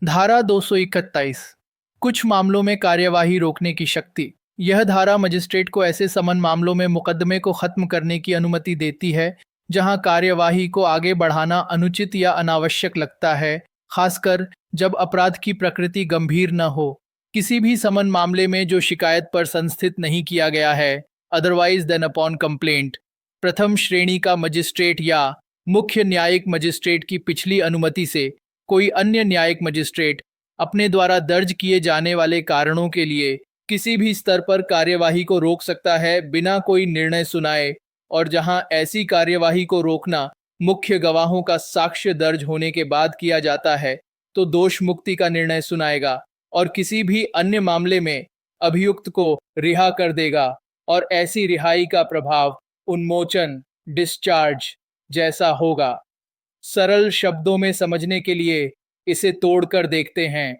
धारा 231 कुछ मामलों में कार्यवाही रोकने की शक्ति। यह धारा मजिस्ट्रेट को ऐसे समन मामलों में मुकदमे को खत्म करने की अनुमति देती है जहां कार्यवाही को आगे बढ़ाना अनुचित या अनावश्यक लगता है, खासकर जब अपराध की प्रकृति गंभीर न हो। किसी भी समन मामले में जो शिकायत पर संस्थित नहीं किया गया है, अदरवाइज देन अपॉन कंप्लेंट, प्रथम श्रेणी का मजिस्ट्रेट या मुख्य न्यायिक मजिस्ट्रेट की पिछली अनुमति से कोई अन्य न्यायिक मजिस्ट्रेट अपने द्वारा दर्ज किए जाने वाले कारणों के लिए किसी भी स्तर पर कार्यवाही को रोक सकता है बिना कोई निर्णय सुनाए, और जहां ऐसी कार्यवाही को रोकना मुख्य गवाहों का साक्ष्य दर्ज होने के बाद किया जाता है तो दोष मुक्ति का निर्णय सुनाएगा और किसी भी अन्य मामले में अभियुक्त को रिहा कर देगा, और ऐसी रिहाई का प्रभाव उन्मोचन डिस्चार्ज जैसा होगा। सरल शब्दों में समझने के लिए इसे तोड़कर देखते हैं।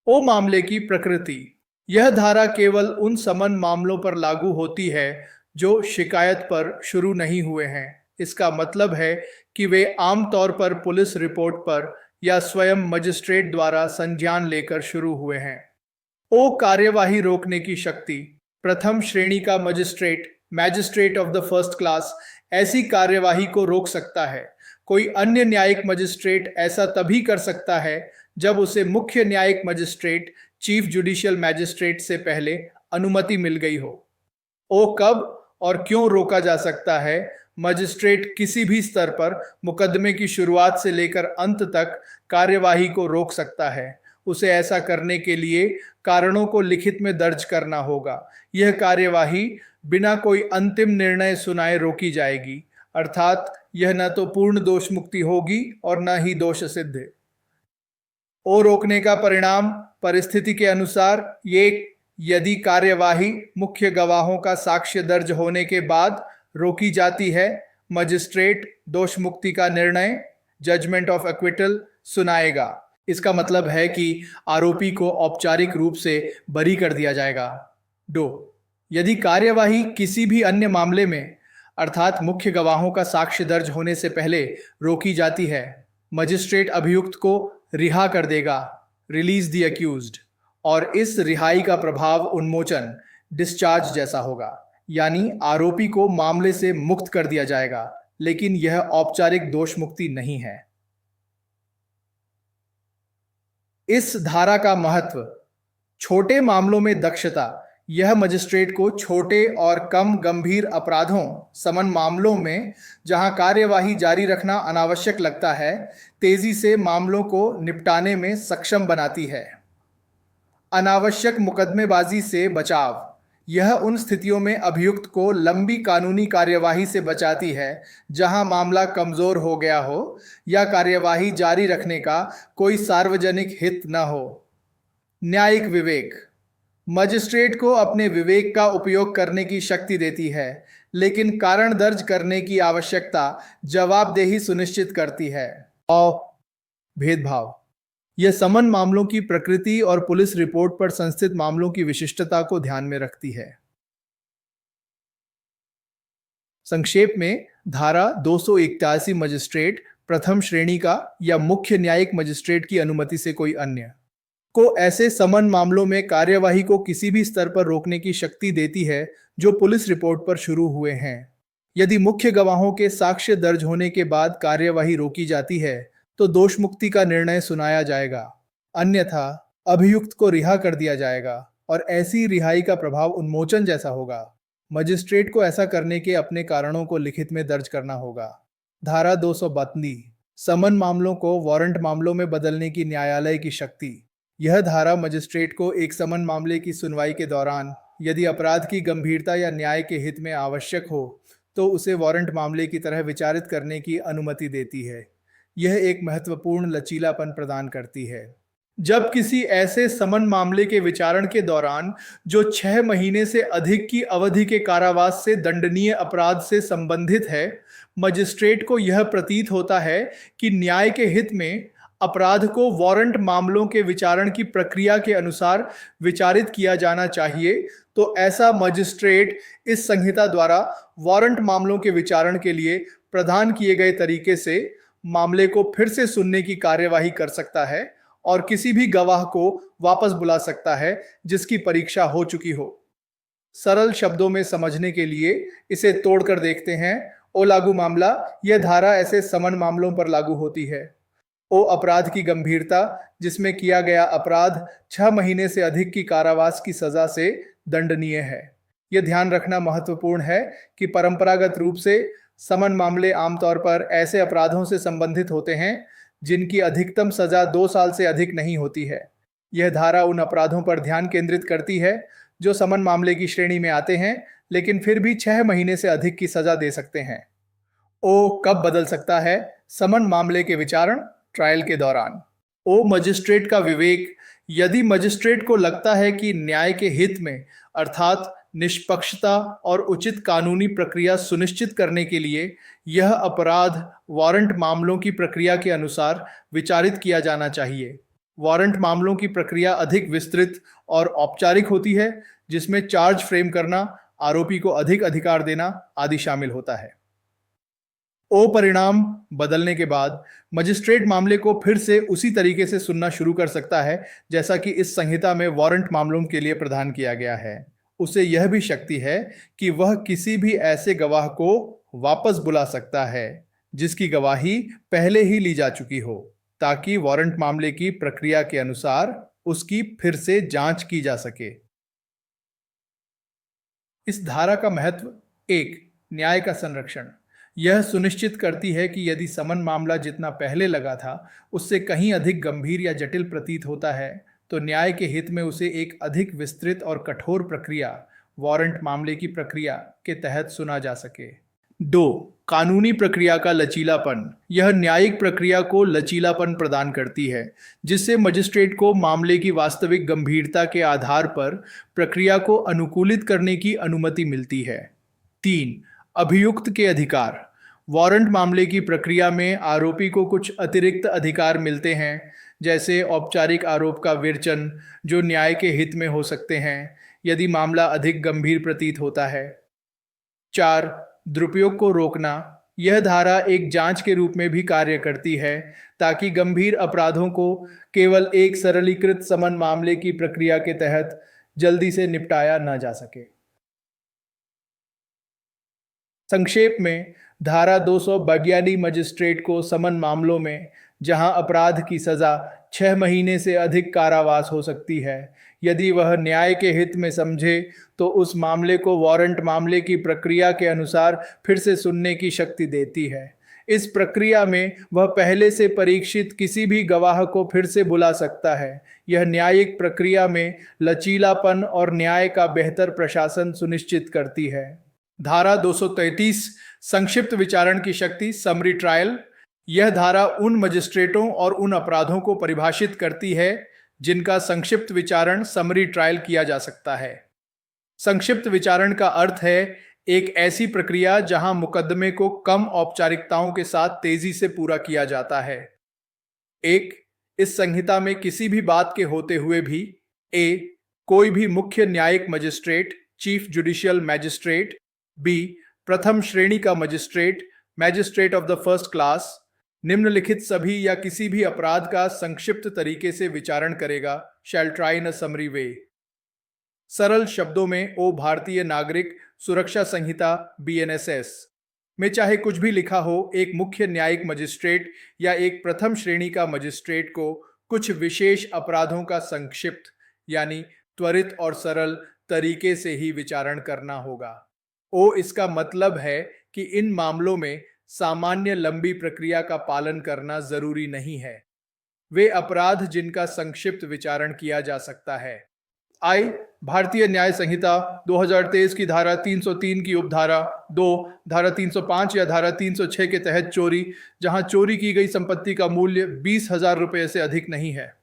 ओ मामले की प्रकृति। यह धारा केवल उन समन मामलों पर लागू होती है जो शिकायत पर शुरू नहीं हुए हैं। इसका मतलब है कि वे आमतौर पर पुलिस रिपोर्ट पर या स्वयं मजिस्ट्रेट द्वारा संज्ञान लेकर शुरू हुए हैं। ओ कार्यवाही रोकने की शक्ति। प्रथम श्रेणी का magistrate, magistrate of the first class, ऐसी कार्यवाही को रोक सकता है। कोई अन्य न्यायिक मजिस्ट्रेट ऐसा तभी कर सकता है जब उसे मुख्य न्यायिक मजिस्ट्रेट, चीफ जुडिशियल मैजिस्ट्रेट से पहले अनुमति मिल गई हो। ओ कब और क्यों रोका जा सकता है। मजिस्ट्रेट किसी भी स्तर पर मुकदमे की शुरुआत से लेकर अंत तक कार्यवाही को रोक सकता है। उसे ऐसा करने के लिए कारणों को लिखित में दर्ज करना होगा। यह कार्यवाही बिना कोई अंतिम निर्णय सुनाए रोकी जाएगी, अर्थात यह न तो पूर्ण दोष मुक्ति होगी और न ही दोष सिद्ध। ओ रोकने का परिणाम परिस्थिति के अनुसार ये यदि कार्यवाही मुख्य गवाहों का साक्ष्य दर्ज होने के बाद रोकी जाती है, मजिस्ट्रेट दोष मुक्ति का निर्णय, जजमेंट ऑफ एक्विटल, सुनाएगा। इसका मतलब है कि आरोपी को औपचारिक रूप से बरी कर दिया जाएगा। दो, यदि कार्यवाही किसी भी अन्य मामले में अर्थात मुख्य गवाहों का साक्ष्य दर्ज होने से पहले रोकी जाती है, मजिस्ट्रेट अभियुक्त को रिहा कर देगा, रिलीज द अक्यूज्ड, और इस रिहाई का प्रभाव उन्मोचन डिस्चार्ज जैसा होगा, यानी आरोपी को मामले से मुक्त कर दिया जाएगा, लेकिन यह औपचारिक दोष मुक्ति नहीं है। इस धारा का महत्व। छोटे मामलों में दक्षता। यह मजिस्ट्रेट को छोटे और कम गंभीर अपराधों, समन मामलों में जहां कार्यवाही जारी रखना अनावश्यक लगता है, तेजी से मामलों को निपटाने में सक्षम बनाती है। अनावश्यक मुकदमेबाजी से बचाव। यह उन स्थितियों में अभियुक्त को लंबी कानूनी कार्यवाही से बचाती है जहां मामला कमजोर हो गया हो या कार्यवाही जारी रखने का कोई सार्वजनिक हित न हो। न्यायिक विवेक। मजिस्ट्रेट को अपने विवेक का उपयोग करने की शक्ति देती है, लेकिन कारण दर्ज करने की आवश्यकता जवाबदेही सुनिश्चित करती है। और भेदभाव। यह समन मामलों की प्रकृति और पुलिस रिपोर्ट पर संस्थित मामलों की विशिष्टता को ध्यान में रखती है। संक्षेप में, धारा 281 मजिस्ट्रेट, प्रथम श्रेणी का या मुख्य न्यायिक मजिस्ट्रेट की अनुमति से कोई अन्य को ऐसे समन मामलों में कार्यवाही को किसी भी स्तर पर रोकने की शक्ति देती है जो पुलिस रिपोर्ट पर शुरू हुए हैं। यदि मुख्य गवाहों के साक्ष्य दर्ज होने के बाद कार्यवाही रोकी जाती है तो दोष मुक्ति का निर्णय सुनाया जाएगा, अन्यथा अभियुक्त को रिहा कर दिया जाएगा, और ऐसी रिहाई का प्रभाव उन्मोचन जैसा होगा। मजिस्ट्रेट को ऐसा करने के अपने कारणों को लिखित में दर्ज करना होगा। धारा 232 समन मामलों को वारंट मामलों में बदलने की न्यायालय की शक्ति। यह धारा मजिस्ट्रेट को एक समन मामले की सुनवाई के दौरान यदि अपराध की गंभीरता या न्याय के हित में आवश्यक हो तो उसे वारंट मामले की तरह विचारित करने की अनुमति देती है। यह एक महत्वपूर्ण लचीलापन प्रदान करती है। जब किसी ऐसे समन मामले के विचारण के दौरान जो 6 महीने से अधिक की अवधि के कारावास से दंडनीय अपराध से संबंधित है, मजिस्ट्रेट को यह प्रतीत होता है कि न्याय के हित में अपराध को वारंट मामलों के विचारण की प्रक्रिया के अनुसार विचारित किया जाना चाहिए, तो ऐसा मजिस्ट्रेट इस संहिता द्वारा वारंट मामलों के विचारण के लिए प्रदान किए गए तरीके से मामले को फिर से सुनने की कार्यवाही कर सकता है और किसी भी गवाह को वापस बुला सकता है जिसकी परीक्षा हो चुकी हो। सरल शब्दों में समझने के लिए इसे तोड़कर देखते हैं। ओ लागू मामला, यह धारा ऐसे समन मामलों पर लागू होती है। ओ अपराध की गंभीरता, जिसमें किया गया अपराध 6 महीने से अधिक की कारावास की सजा से दंडनीय है। यह ध्यान रखना महत्वपूर्ण है कि परंपरागत रूप से समन मामले आमतौर पर ऐसे अपराधों से संबंधित होते हैं जिनकी अधिकतम सजा 2 साल से अधिक नहीं होती है। यह धारा उन अपराधों पर ध्यान केंद्रित करती है जो समन मामले की श्रेणी में आते हैं लेकिन फिर भी 6 महीने से अधिक की सजा दे सकते हैं। ओ कब बदल सकता है? समन मामले के विचारण ट्रायल के दौरान। ओ मजिस्ट्रेट का विवेक, यदि मजिस्ट्रेट को लगता है कि न्याय के हित में अर्थात निष्पक्षता और उचित कानूनी प्रक्रिया सुनिश्चित करने के लिए यह अपराध वारंट मामलों की प्रक्रिया के अनुसार विचारित किया जाना चाहिए। वारंट मामलों की प्रक्रिया अधिक विस्तृत और औपचारिक होती है, जिसमें चार्ज फ्रेम करना, आरोपी को अधिक अधिकार देना आदि शामिल होता है। ओ परिणाम बदलने के बाद मजिस्ट्रेट मामले को फिर से उसी तरीके से सुनना शुरू कर सकता है जैसा कि इस संहिता में वारंट मामलों के लिए प्रदान किया गया है। उसे यह भी शक्ति है कि वह किसी भी ऐसे गवाह को वापस बुला सकता है जिसकी गवाही पहले ही ली जा चुकी हो, ताकि वारंट मामले की प्रक्रिया के अनुसार उसकी फिर से जांच की जा सके। इस धारा का महत्व: 1. न्याय का संरक्षण। यह सुनिश्चित करती है कि यदि समन मामला जितना पहले लगा था उससे कहीं अधिक गंभीर या जटिल प्रतीत होता है तो न्याय के हित में उसे एक अधिक विस्तृत और कठोर प्रक्रिया, वारंट मामले की प्रक्रिया के तहत सुना जा सके। 2. कानूनी प्रक्रिया का लचीलापन। यह न्यायिक प्रक्रिया को लचीलापन प्रदान करती है, जिससे मजिस्ट्रेट को मामले की वास्तविक गंभीरता के आधार पर प्रक्रिया को अनुकूलित करने की अनुमति मिलती है। 3. अभियुक्त के अधिकार। वारंट मामले की प्रक्रिया में आरोपी को कुछ अतिरिक्त अधिकार मिलते हैं, जैसे औपचारिक आरोप का विवेचन, जो न्याय के हित में हो सकते हैं यदि मामला अधिक गंभीर प्रतीत होता है। 4. दुरुपयोग को रोकना। यह धारा एक जांच के रूप में भी कार्य करती है, ताकि गंभीर अपराधों को केवल एक सरलीकृत समन मामले की प्रक्रिया के तहत जल्दी से निपटाया न जा सके। संक्षेप में, धारा 292 मजिस्ट्रेट को समन मामलों में जहां अपराध की सजा 6 महीने से अधिक कारावास हो सकती है, यदि वह न्याय के हित में समझे तो उस मामले को वारंट मामले की प्रक्रिया के अनुसार फिर से सुनने की शक्ति देती है। इस प्रक्रिया में वह पहले से परीक्षित किसी भी गवाह को फिर से बुला सकता है। यह न्यायिक प्रक्रिया में लचीलापन और न्याय का बेहतर प्रशासन सुनिश्चित करती है। धारा 233 संक्षिप्त विचारण की शक्ति, समरी ट्रायल। यह धारा उन मजिस्ट्रेटों और उन अपराधों को परिभाषित करती है जिनका संक्षिप्त विचारण, समरी ट्रायल, किया जा सकता है। संक्षिप्त विचारण का अर्थ है एक ऐसी प्रक्रिया जहां मुकदमे को कम औपचारिकताओं के साथ तेजी से पूरा किया जाता है। इस संहिता में किसी भी बात के होते हुए भी कोई भी मुख्य न्यायिक मजिस्ट्रेट, चीफ जुडिशियल मैजिस्ट्रेट, प्रथम श्रेणी का magistrate, magistrate of the first class, निम्नलिखित सभी या किसी भी अपराध का संक्षिप्त तरीके से विचारण करेगा, शैल ट्राई इन अ समरी वे। सरल शब्दों में, ओ भारतीय नागरिक सुरक्षा संहिता BNSS में चाहे कुछ भी लिखा हो, एक मुख्य न्यायिक मजिस्ट्रेट या एक प्रथम श्रेणी का मजिस्ट्रेट को कुछ विशेष अपराधों का संक्षिप्त यानी त्वरित और सरल तरीके से ही विचारण करना होगा। इसका मतलब है कि इन मामलों में सामान्य लंबी प्रक्रिया का पालन करना जरूरी नहीं है। वे अपराध जिनका संक्षिप्त विचारण किया जा सकता है। भारतीय न्याय संहिता 2023 की धारा 303 की उपधारा 2, धारा 305 या धारा 306 के तहत चोरी, जहां चोरी की गई संपत्ति का मूल्य 20,000 रुपये से अधिक नहीं है।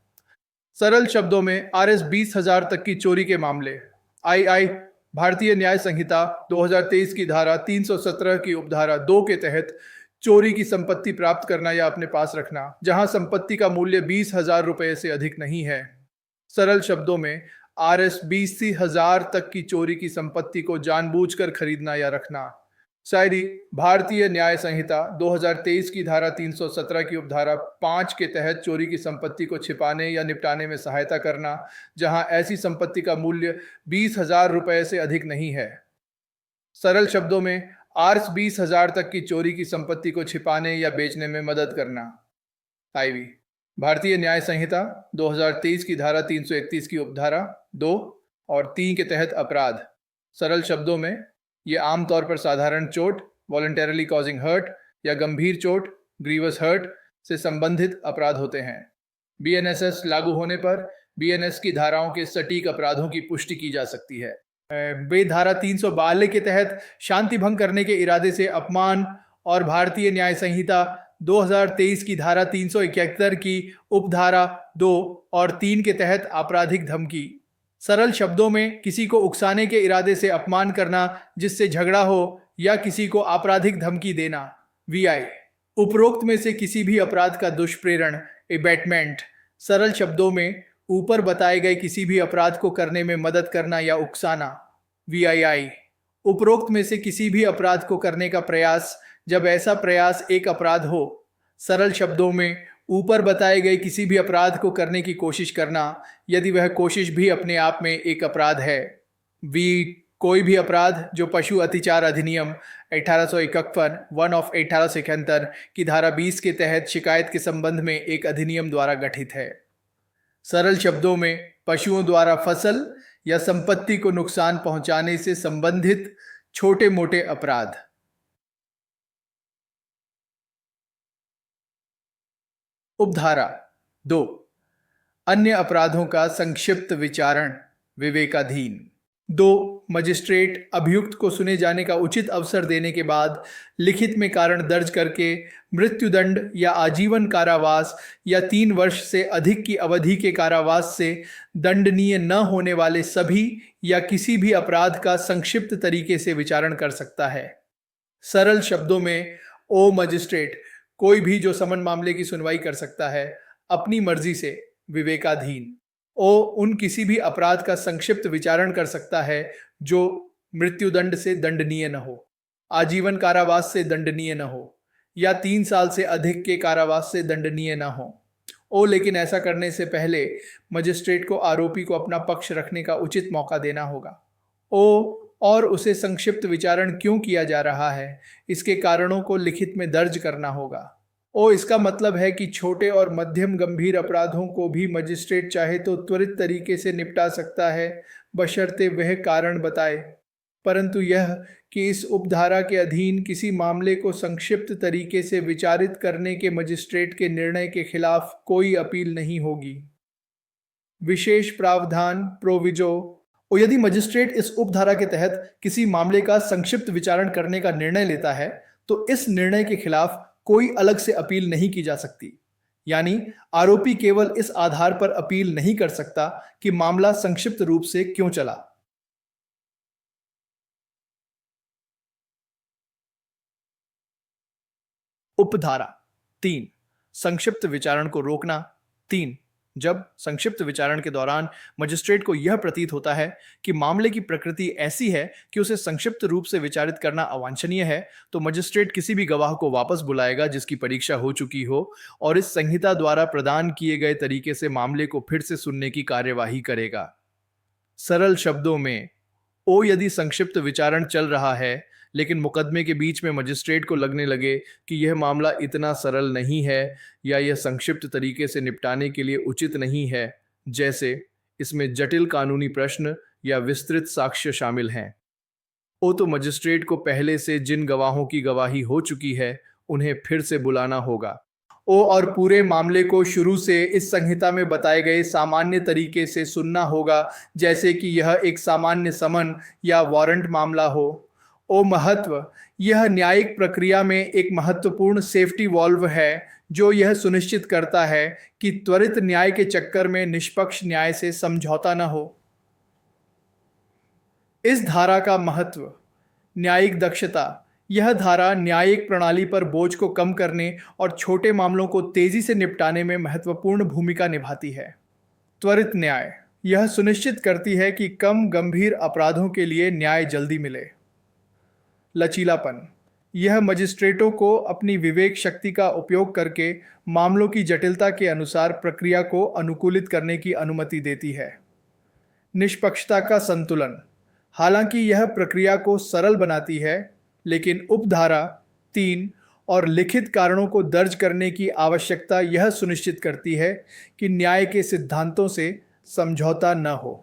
सरल शब्दों में, RS 20,000 तक की चोरी के मामले। भारतीय न्याय संहिता 2023 की धारा 317 की उपधारा 2 के तहत चोरी की संपत्ति प्राप्त करना या अपने पास रखना, जहां संपत्ति का मूल्य 20,000 रुपये से अधिक नहीं है। सरल शब्दों में, RS 20,000 तक की चोरी की संपत्ति को जानबूझकर खरीदना या रखना। शायरी भारतीय न्याय संहिता 2023 की धारा 317 की उपधारा 5 के तहत चोरी की संपत्ति को छिपाने या निपटाने में सहायता करना, जहां ऐसी संपत्ति का मूल्य 20,000 रुपए से अधिक नहीं है। सरल शब्दों में आर्स 20,000 तक की चोरी की संपत्ति को छिपाने या बेचने में मदद करना। आईवी भारतीय न्याय संहिता 2023 की धारा 331 की उपधारा 2 और 3 के तहत अपराध। सरल शब्दों में ये आमतौर पर साधारण चोट वॉलंटरली कॉजिंग हर्ट या गंभीर चोट ग्रीवस हर्ट से संबंधित अपराध होते हैं। बीएनएसएस लागू होने पर बीएनएस की धाराओं के सटीक अपराधों की पुष्टि की जा सकती है। वे धारा 342 के तहत शांति भंग करने के इरादे से अपमान और भारतीय न्याय संहिता 2023 की धारा 371 की उपधारा 2 और 3 के तहत आपराधिक धमकी। सरल शब्दों में किसी को उकसाने के इरादे से अपमान करना जिससे झगड़ा हो या किसी को आपराधिक धमकी देना। वीआई उपरोक्त में से किसी भी अपराध का दुष्प्रेरण एबेटमेंट। सरल शब्दों में ऊपर बताए गए किसी भी अपराध को करने में मदद करना या उकसाना। वीआईआई उपरोक्त में से किसी भी अपराध को करने का प्रयास जब ऐसा प्रयास एक अपराध हो। सरल शब्दों में ऊपर बताए गए किसी भी अपराध को करने की कोशिश करना यदि वह कोशिश भी अपने आप में एक अपराध है। कोई भी अपराध जो पशु अत्याचार अधिनियम 1851 1 ऑफ 1871 की धारा 20 के तहत शिकायत के संबंध में एक अधिनियम द्वारा गठित है। सरल शब्दों में पशुओं द्वारा फसल या संपत्ति को नुकसान पहुंचाने से संबंधित छोटे मोटे अपराध। उपधारा 2 अन्य अपराधों का संक्षिप्त विचारण विवेकाधीन। 2 मजिस्ट्रेट अभियुक्त को सुने जाने का उचित अवसर देने के बाद लिखित में कारण दर्ज करके मृत्युदंड या आजीवन कारावास या 3 वर्ष से अधिक की अवधि के कारावास से दंडनीय न होने वाले सभी या किसी भी अपराध का संक्षिप्त तरीके से विचारण कर सकता है। सरल शब्दों में ओ मजिस्ट्रेट कोई भी जो समन मामले की सुनवाई कर सकता है अपनी मर्जी से विवेकाधीन। ओ उन किसी भी अपराध का संक्षिप्त विचारण कर सकता है जो मृत्युदंड से दंडनीय न हो, आजीवन कारावास से दंडनीय न हो या 3 साल से अधिक के कारावास से दंडनीय न हो। ओ लेकिन ऐसा करने से पहले मजिस्ट्रेट को आरोपी को अपना पक्ष रखने का उचित मौका देना होगा। ओ और उसे संक्षिप्त विचारण क्यों किया जा रहा है इसके कारणों को लिखित में दर्ज करना होगा। ओ इसका मतलब है कि छोटे और मध्यम गंभीर अपराधों को भी मजिस्ट्रेट चाहे तो त्वरित तरीके से निपटा सकता है बशर्ते वह कारण बताए, परंतु यह कि इस उपधारा के अधीन किसी मामले को संक्षिप्त तरीके से विचारित करने के मजिस्ट्रेट के निर्णय के खिलाफ कोई अपील नहीं होगी। विशेष प्रावधान प्रोविजो। और यदि मजिस्ट्रेट इस उपधारा के तहत किसी मामले का संक्षिप्त विचारण करने का निर्णय लेता है तो इस निर्णय के खिलाफ कोई अलग से अपील नहीं की जा सकती, यानी आरोपी केवल इस आधार पर अपील नहीं कर सकता कि मामला संक्षिप्त रूप से क्यों चला। उपधारा 3 संक्षिप्त विचारण को रोकना। 3 जब संक्षिप्त विचारण के दौरान मजिस्ट्रेट को यह प्रतीत होता है कि मामले की प्रकृति ऐसी है कि उसे संक्षिप्त रूप से विचारित करना अवांछनीय है तो मजिस्ट्रेट किसी भी गवाह को वापस बुलाएगा जिसकी परीक्षा हो चुकी हो और इस संहिता द्वारा प्रदान किए गए तरीके से मामले को फिर से सुनने की कार्यवाही करेगा। सरल शब्दों में ओ यदि संक्षिप्त विचारण चल रहा है लेकिन मुकदमे के बीच में मजिस्ट्रेट को लगने लगे कि यह मामला इतना सरल नहीं है या यह संक्षिप्त तरीके से निपटाने के लिए उचित नहीं है, जैसे इसमें जटिल कानूनी प्रश्न या विस्तृत साक्ष्य शामिल हैं, ओ तो मजिस्ट्रेट को पहले से जिन गवाहों की गवाही हो चुकी है उन्हें फिर से बुलाना होगा। ओ और पूरे मामले को शुरू से इस संहिता में बताए गए सामान्य तरीके से सुनना होगा, जैसे कि यह एक सामान्य समन या वारंट मामला हो। ओ महत्व, यह न्यायिक प्रक्रिया में एक महत्वपूर्ण सेफ्टी वॉल्व है जो यह सुनिश्चित करता है कि त्वरित न्याय के चक्कर में निष्पक्ष न्याय से समझौता न हो। इस धारा का महत्व न्यायिक दक्षता। यह धारा न्यायिक प्रणाली पर बोझ को कम करने और छोटे मामलों को तेजी से निपटाने में महत्वपूर्ण भूमिका निभाती है। त्वरित न्याय, यह सुनिश्चित करती है कि कम गंभीर अपराधों के लिए न्याय जल्दी मिले। लचीलापन, यह मजिस्ट्रेटों को अपनी विवेक शक्ति का उपयोग करके मामलों की जटिलता के अनुसार प्रक्रिया को अनुकूलित करने की अनुमति देती है। निष्पक्षता का संतुलन। हालांकि यह प्रक्रिया को सरल बनाती है, लेकिन उपधारा 3 और लिखित कारणों को दर्ज करने की आवश्यकता यह सुनिश्चित करती है कि न्याय के सिद्धांतों से समझौता न हो।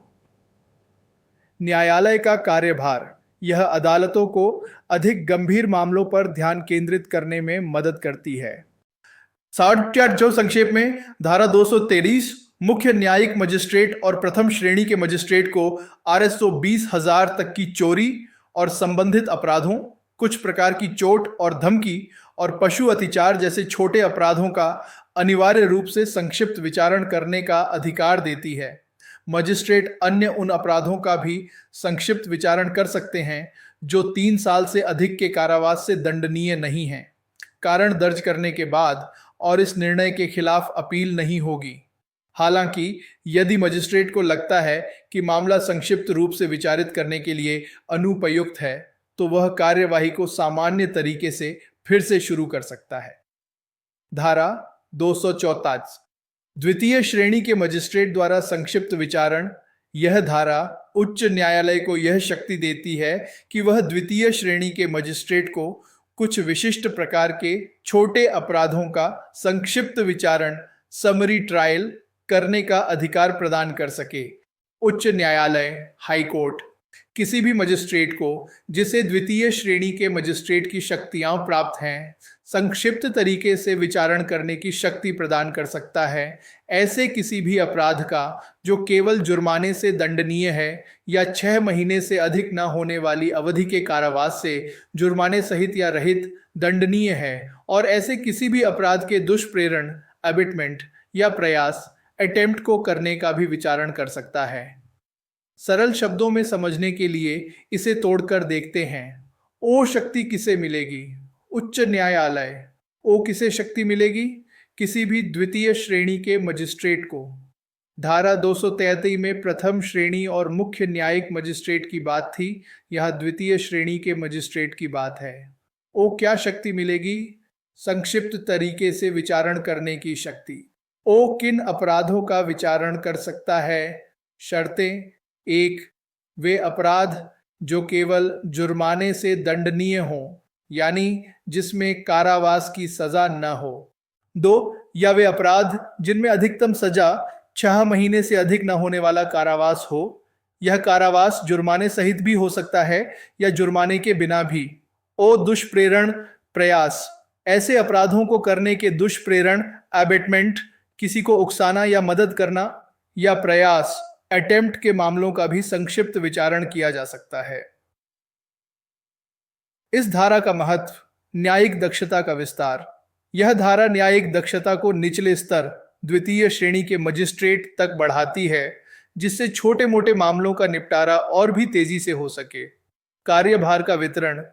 न्यायालय का कार्यभार। यह अदालतों को अधिक गंभीर मामलों पर ध्यान केंद्रित करने में मदद करती है। जो संक्षेप में, धारा 223 मुख्य न्यायिक मजिस्ट्रेट और प्रथम श्रेणी के मजिस्ट्रेट को RSO 20,000 तक की चोरी और संबंधित अपराधों, कुछ प्रकार की चोट और धमकी और पशु अत्याचार जैसे छोटे अपराधों का अनिवार्य रूप से संक्षिप्त विचारण करने का अधिकार देती है। मजिस्ट्रेट अन्य उन अपराधों का भी संक्षिप्त विचारण कर सकते हैं जो 3 साल से अधिक के कारावास से दंडनीय नहीं हैं, कारण दर्ज करने के बाद, और इस निर्णय के खिलाफ अपील नहीं होगी। हालांकि यदि मजिस्ट्रेट को लगता है कि मामला संक्षिप्त रूप से विचारित करने के लिए अनुपयुक्त है, तो वह कार्यवाही को सामान्य तरीके से फिर से शुरू कर सकता है। धारा 234 द्वितीय श्रेणी के मजिस्ट्रेट द्वारा संक्षिप्त विचारण। यह धारा उच्च न्यायालय को यह शक्ति देती है कि वह द्वितीय श्रेणी के मजिस्ट्रेट को कुछ विशिष्ट प्रकार के छोटे अपराधों का संक्षिप्त विचारण, समरी ट्रायल, करने का अधिकार प्रदान कर सके। उच्च न्यायालय, हाई कोर्ट, किसी भी मजिस्ट्रेट को जिसे द्वितीय श्रेणी के मजिस्ट्रेट की शक्तियां प्राप्त हैं, संक्षिप्त तरीके से विचारण करने की शक्ति प्रदान कर सकता है, ऐसे किसी भी अपराध का जो केवल जुर्माने से दंडनीय है या 6 महीने से अधिक न होने वाली अवधि के कारावास से जुर्माने सहित या रहित दंडनीय है, और ऐसे किसी भी अपराध के दुष्प्रेरण, अबिटमेंट या प्रयास, अटेम्प्ट को करने का भी विचारण कर सकता है। सरल शब्दों में समझने के लिए इसे तोड़कर देखते हैं। ओ शक्ति किसे मिलेगी? उच्च न्यायालय। ओ किसे शक्ति मिलेगी? किसी भी द्वितीय श्रेणी के मजिस्ट्रेट को। धारा 233 में प्रथम श्रेणी और मुख्य न्यायिक मजिस्ट्रेट की बात थी, यहाँ द्वितीय श्रेणी के मजिस्ट्रेट की बात है। ओ क्या शक्ति मिलेगी? संक्षिप्त तरीके से विचारण करने की शक्ति। ओ किन अपराधों का विचारण कर सकता है? शर्तें। 1. वे अपराध जो केवल जुर्माने से दंडनीय हों, यानी जिसमें कारावास की सजा न हो। 2. या वे अपराध जिनमें अधिकतम सजा 6 महीने से अधिक न होने वाला कारावास हो। यह कारावास जुर्माने सहित भी हो सकता है या जुर्माने के बिना भी। ओ दुष्प्रेरण, प्रयास, ऐसे अपराधों को करने के दुष्प्रेरण, अबेटमेंट, किसी को उकसाना या मदद करना, या प्रयास, अटेम्प्ट के मामलों का भी संक्षिप्त विचारण किया जा सकता है। इस धारा का महत्व। न्यायिक दक्षता का विस्तार। यह धारा न्यायिक दक्षता को निचले स्तर, द्वितीय श्रेणी के मजिस्ट्रेट तक बढ़ाती है, जिससे छोटे मोटे मामलों का निपटारा और भी तेजी से हो सके। कार्यभार का वितरण।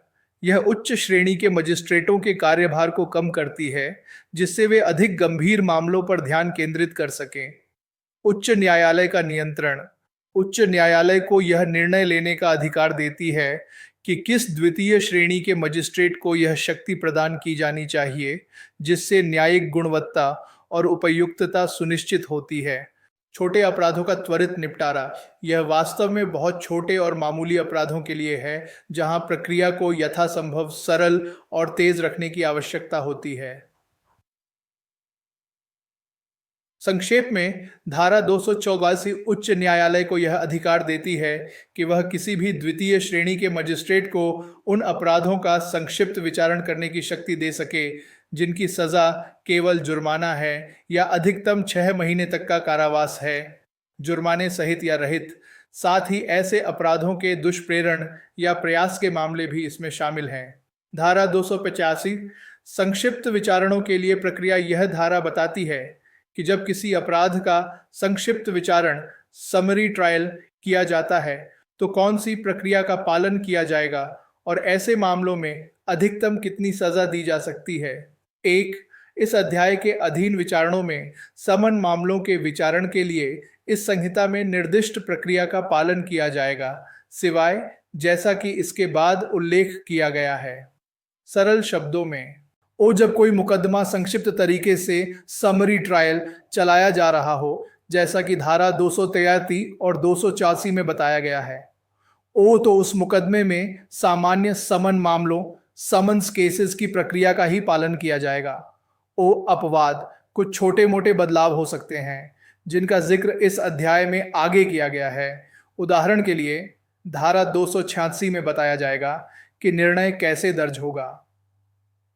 यह उच्च श्रेणी के मजिस्ट्रेटों के कार्यभार को कम करती है, जिससे वे अधिक गंभीर मामलों पर ध्यान केंद्रित कर सकें। उच्च न्यायालय का नियंत्रण। उच्च न्यायालय को यह निर्णय लेने का अधिकार देती है कि किस द्वितीय श्रेणी के मजिस्ट्रेट को यह शक्ति प्रदान की जानी चाहिए, जिससे न्यायिक गुणवत्ता और उपयुक्तता सुनिश्चित होती है। छोटे अपराधों का त्वरित निपटारा। यह वास्तव में बहुत छोटे और मामूली अपराधों के लिए है, जहां प्रक्रिया को यथासंभव सरल और तेज रखने की आवश्यकता होती है। संक्षेप में, धारा 284 उच्च न्यायालय को यह अधिकार देती है कि वह किसी भी द्वितीय श्रेणी के मजिस्ट्रेट को उन अपराधों का संक्षिप्त विचारण करने की शक्ति दे सके जिनकी सजा केवल जुर्माना है या अधिकतम 6 महीने तक का कारावास है, जुर्माने सहित या रहित। साथ ही ऐसे अपराधों के दुष्प्रेरण या प्रयास के मामले भी इसमें शामिल हैं। धारा 285 संक्षिप्त विचारणों के लिए प्रक्रिया। यह धारा बताती है कि जब किसी अपराध का संक्षिप्त विचारण, समरी ट्रायल, किया जाता है तो कौन सी प्रक्रिया का पालन किया जाएगा और ऐसे मामलों में अधिकतम कितनी सजा दी जा सकती है। 1. इस अध्याय के अधीन विचारणों में समन मामलों के विचारण के लिए इस संहिता में निर्दिष्ट प्रक्रिया का पालन किया जाएगा, सिवाय जैसा कि इसके बाद उल्लेख किया गया है। सरल शब्दों में, जब कोई मुकदमा संक्षिप्त तरीके से समरी ट्रायल चलाया जा रहा हो, जैसा कि धारा 283 और 284 में बताया गया है, तो उस मुकदमे में सामान्य समन मामलों समन्स केसेस की प्रक्रिया का ही पालन किया जाएगा। अपवाद कुछ छोटे मोटे बदलाव हो सकते हैं जिनका जिक्र इस अध्याय में आगे किया गया है। उदाहरण के लिए धारा 286 में बताया जाएगा कि निर्णय कैसे दर्ज होगा।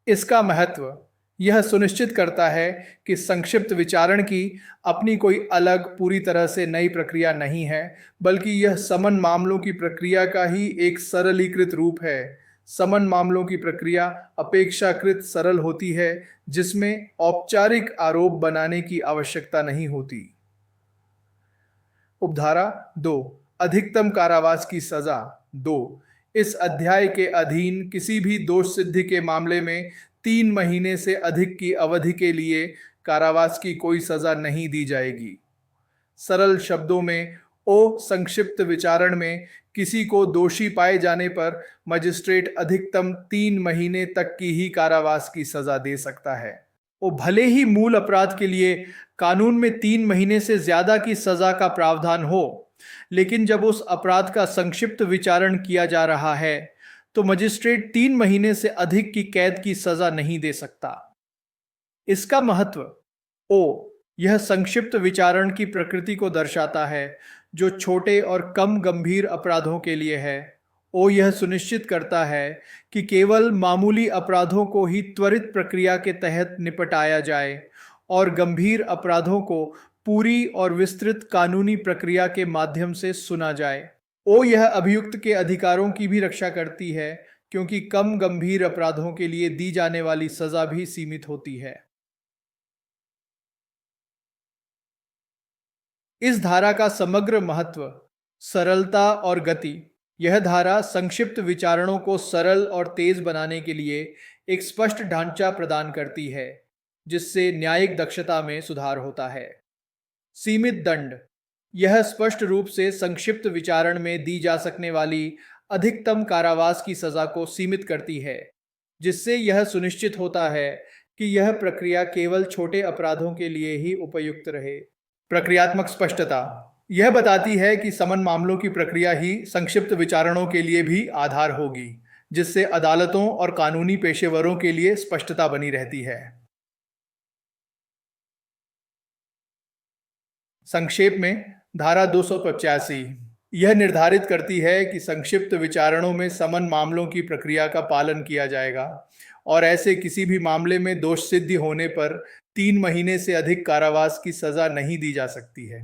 इसका महत्व यह सुनिश्चित करता है कि संक्षिप्त विचारण की अपनी कोई अलग पूरी तरह से नई प्रक्रिया नहीं है, बल्कि यह समन मामलों की प्रक्रिया का ही एक सरलीकृत रूप है। समन मामलों की प्रक्रिया अपेक्षाकृत सरल होती है, जिसमें औपचारिक आरोप बनाने की आवश्यकता नहीं होती। उपधारा 2 अधिकतम कारावास की सजा 2 इस अध्याय के अधीन किसी भी दोष सिद्धि के मामले में 3 महीने से अधिक की अवधि के लिए कारावास की कोई सजा नहीं दी जाएगी। सरल शब्दों में, संक्षिप्त विचारण में किसी को दोषी पाए जाने पर मजिस्ट्रेट अधिकतम 3 महीने तक की ही कारावास की सजा दे सकता है। भले ही मूल अपराध के लिए कानून में 3 महीने से ज्यादा की सजा का प्रावधान हो, लेकिन जब उस अपराध का संक्षिप्त विचारण किया जा रहा है तो मजिस्ट्रेट 3 महीने से अधिक की कैद की सजा नहीं दे सकता। इसका महत्व यह संक्षिप्त विचारण की प्रकृति को दर्शाता है, जो छोटे और कम गंभीर अपराधों के लिए है। यह सुनिश्चित करता है कि केवल मामूली अपराधों को ही त्वरित प्रक्रिया के तहत निपटाया जाए और गंभीर अपराधों को पूरी और विस्तृत कानूनी प्रक्रिया के माध्यम से सुना जाए। यह अभियुक्त के अधिकारों की भी रक्षा करती है, क्योंकि कम गंभीर अपराधों के लिए दी जाने वाली सजा भी सीमित होती है। इस धारा का समग्र महत्व सरलता और गति। यह धारा संक्षिप्त विचारणों को सरल और तेज बनाने के लिए एक स्पष्ट ढांचा प्रदान करती है, जिससे न्यायिक दक्षता में सुधार होता है। सीमित दंड। यह स्पष्ट रूप से संक्षिप्त विचारण में दी जा सकने वाली अधिकतम कारावास की सजा को सीमित करती है, जिससे यह सुनिश्चित होता है कि यह प्रक्रिया केवल छोटे अपराधों के लिए ही उपयुक्त रहे। प्रक्रियात्मक स्पष्टता। यह बताती है कि समन मामलों की प्रक्रिया ही संक्षिप्त विचारणों के लिए भी आधार होगी, जिससे अदालतों और कानूनी पेशेवरों के लिए स्पष्टता बनी रहती है। संक्षेप में धारा 285 यह निर्धारित करती है कि संक्षिप्त विचारणों में समन मामलों की प्रक्रिया का पालन किया जाएगा और ऐसे किसी भी मामले में दोष सिद्धि होने पर 3 महीने से अधिक कारावास की सजा नहीं दी जा सकती है।